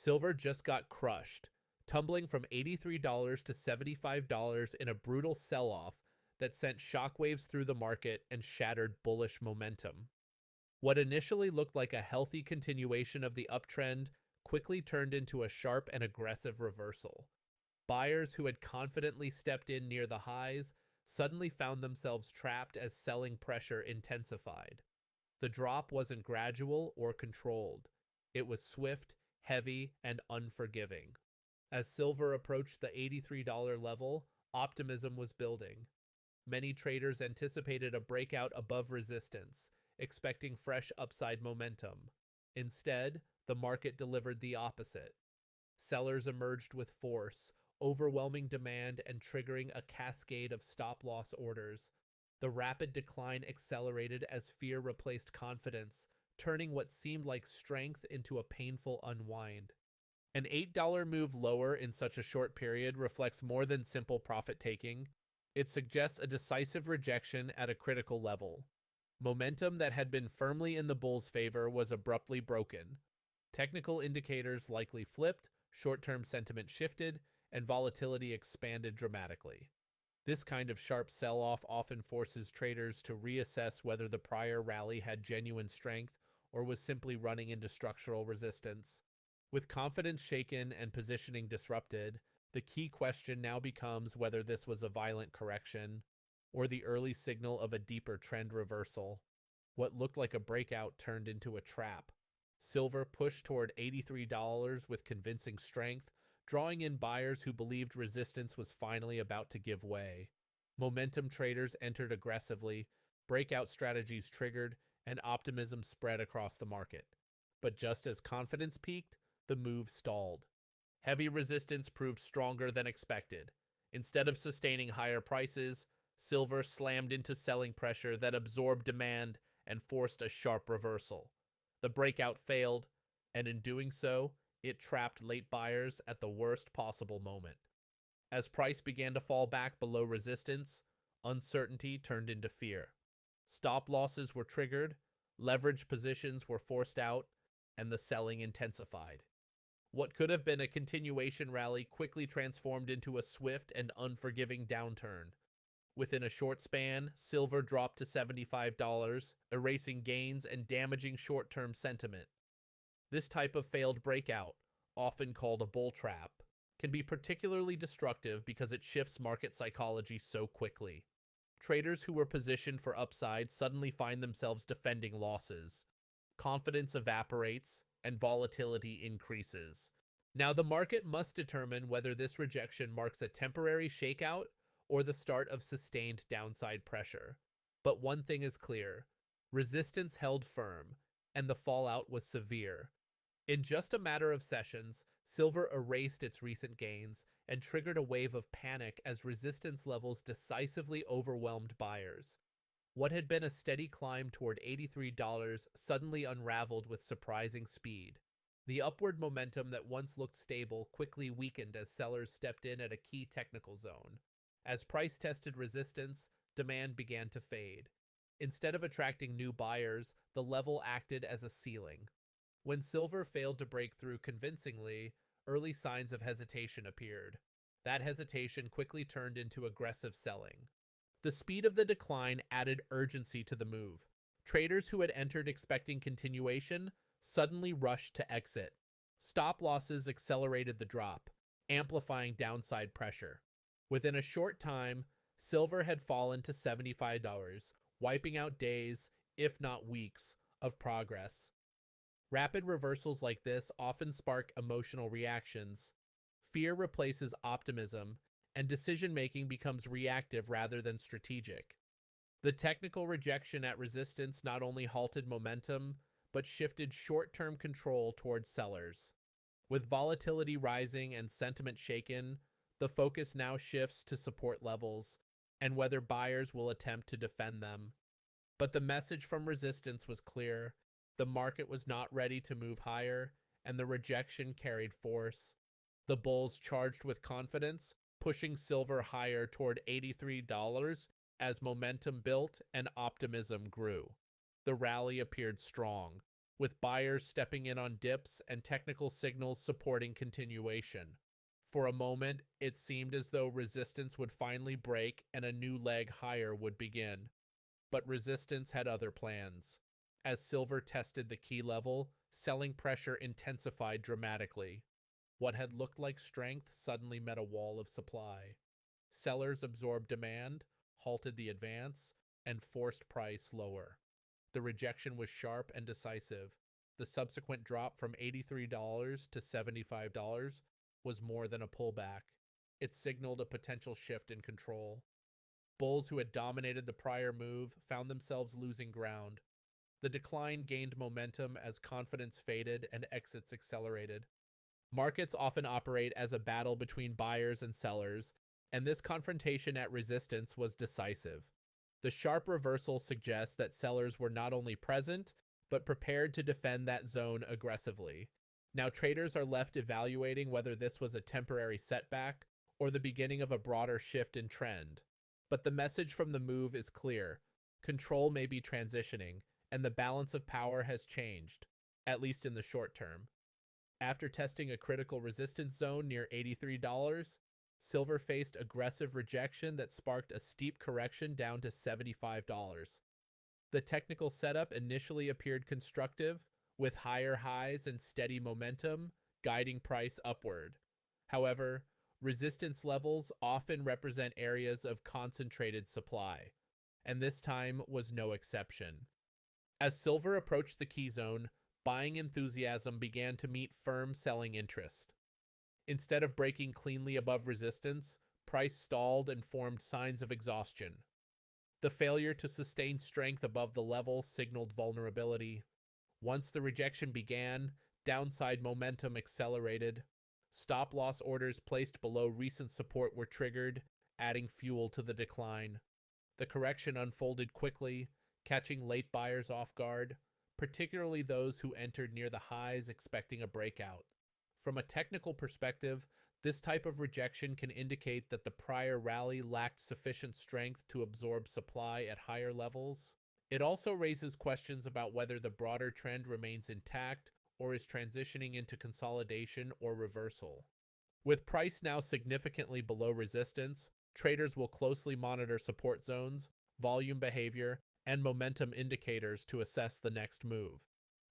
Silver just got crushed, tumbling from $83 to $75 in a brutal sell-off that sent shockwaves through the market and shattered bullish momentum. What initially looked like a healthy continuation of the uptrend quickly turned into a sharp and aggressive reversal. Buyers who had confidently stepped in near the highs suddenly found themselves trapped as selling pressure intensified. The drop wasn't gradual or controlled. It was swift, heavy, and unforgiving. As silver approached the $83 level, optimism was building. Many traders anticipated a breakout above resistance, expecting fresh upside momentum. Instead, the market delivered the opposite. Sellers emerged with force, overwhelming demand and triggering a cascade of stop-loss orders. The rapid decline accelerated as fear replaced confidence, turning what seemed like strength into a painful unwind. An $8 move lower in such a short period reflects more than simple profit-taking. It suggests a decisive rejection at a critical level. Momentum that had been firmly in the bull's favor was abruptly broken. Technical indicators likely flipped, short-term sentiment shifted, and volatility expanded dramatically. This kind of sharp sell-off often forces traders to reassess whether the prior rally had genuine strength or was simply running into structural resistance. With confidence shaken and positioning disrupted, the key question now becomes whether this was a violent correction or the early signal of a deeper trend reversal. What looked like a breakout turned into a trap. Silver pushed toward $83 with convincing strength, drawing in buyers who believed resistance was finally about to give way. Momentum traders entered aggressively, breakout strategies triggered, and optimism spread across the market. But just as confidence peaked, the move stalled. Heavy resistance proved stronger than expected. Instead of sustaining higher prices, silver slammed into selling pressure that absorbed demand and forced a sharp reversal. The breakout failed, and in doing so, it trapped late buyers at the worst possible moment. As price began to fall back below resistance, uncertainty turned into fear. Stop losses were triggered, leverage positions were forced out, and the selling intensified. What could have been a continuation rally quickly transformed into a swift and unforgiving downturn. Within a short span, silver dropped to $75, erasing gains and damaging short-term sentiment. This type of failed breakout, often called a bull trap, can be particularly destructive because it shifts market psychology so quickly. Traders who were positioned for upside suddenly find themselves defending losses. Confidence evaporates, and volatility increases. Now, the market must determine whether this rejection marks a temporary shakeout or the start of sustained downside pressure. But one thing is clear: resistance held firm, and the fallout was severe. In just a matter of sessions, silver erased its recent gains and triggered a wave of panic as resistance levels decisively overwhelmed buyers. What had been a steady climb toward $83 suddenly unraveled with surprising speed. The upward momentum that once looked stable quickly weakened as sellers stepped in at a key technical zone. As price tested resistance, demand began to fade. Instead of attracting new buyers, the level acted as a ceiling. When silver failed to break through convincingly, early signs of hesitation appeared. That hesitation quickly turned into aggressive selling. The speed of the decline added urgency to the move. Traders who had entered expecting continuation suddenly rushed to exit. Stop losses accelerated the drop, amplifying downside pressure. Within a short time, silver had fallen to $75, wiping out days, if not weeks, of progress. Rapid reversals like this often spark emotional reactions. Fear replaces optimism, and decision-making becomes reactive rather than strategic. The technical rejection at resistance not only halted momentum, but shifted short-term control towards sellers. With volatility rising and sentiment shaken, the focus now shifts to support levels and whether buyers will attempt to defend them. But the message from resistance was clear. The market was not ready to move higher, and the rejection carried force. The bulls charged with confidence, pushing silver higher toward $83 as momentum built and optimism grew. The rally appeared strong, with buyers stepping in on dips and technical signals supporting continuation. For a moment, it seemed as though resistance would finally break and a new leg higher would begin. But resistance had other plans. As silver tested the key level, selling pressure intensified dramatically. What had looked like strength suddenly met a wall of supply. Sellers absorbed demand, halted the advance, and forced price lower. The rejection was sharp and decisive. The subsequent drop from $83 to $75 was more than a pullback. It signaled a potential shift in control. Bulls who had dominated the prior move found themselves losing ground. The decline gained momentum as confidence faded and exits accelerated. Markets often operate as a battle between buyers and sellers, and this confrontation at resistance was decisive. The sharp reversal suggests that sellers were not only present, but prepared to defend that zone aggressively. Now traders are left evaluating whether this was a temporary setback or the beginning of a broader shift in trend. But the message from the move is clear. Control may be transitioning, and the balance of power has changed, at least in the short term. After testing a critical resistance zone near $83, silver faced aggressive rejection that sparked a steep correction down to $75. The technical setup initially appeared constructive, with higher highs and steady momentum guiding price upward. However, resistance levels often represent areas of concentrated supply, and this time was no exception. As silver approached the key zone, buying enthusiasm began to meet firm selling interest. Instead of breaking cleanly above resistance, price stalled and formed signs of exhaustion. The failure to sustain strength above the level signaled vulnerability. Once the rejection began, downside momentum accelerated. Stop-loss orders placed below recent support were triggered, adding fuel to the decline. The correction unfolded quickly, catching late buyers off guard, particularly those who entered near the highs expecting a breakout. From a technical perspective, this type of rejection can indicate that the prior rally lacked sufficient strength to absorb supply at higher levels. It also raises questions about whether the broader trend remains intact or is transitioning into consolidation or reversal. With price now significantly below resistance, traders will closely monitor support zones, volume behavior, and momentum indicators to assess the next move.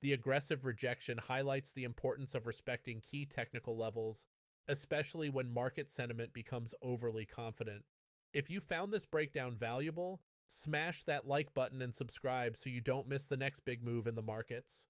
The aggressive rejection highlights the importance of respecting key technical levels, especially when market sentiment becomes overly confident. If you found this breakdown valuable, smash that like button and subscribe so you don't miss the next big move in the markets.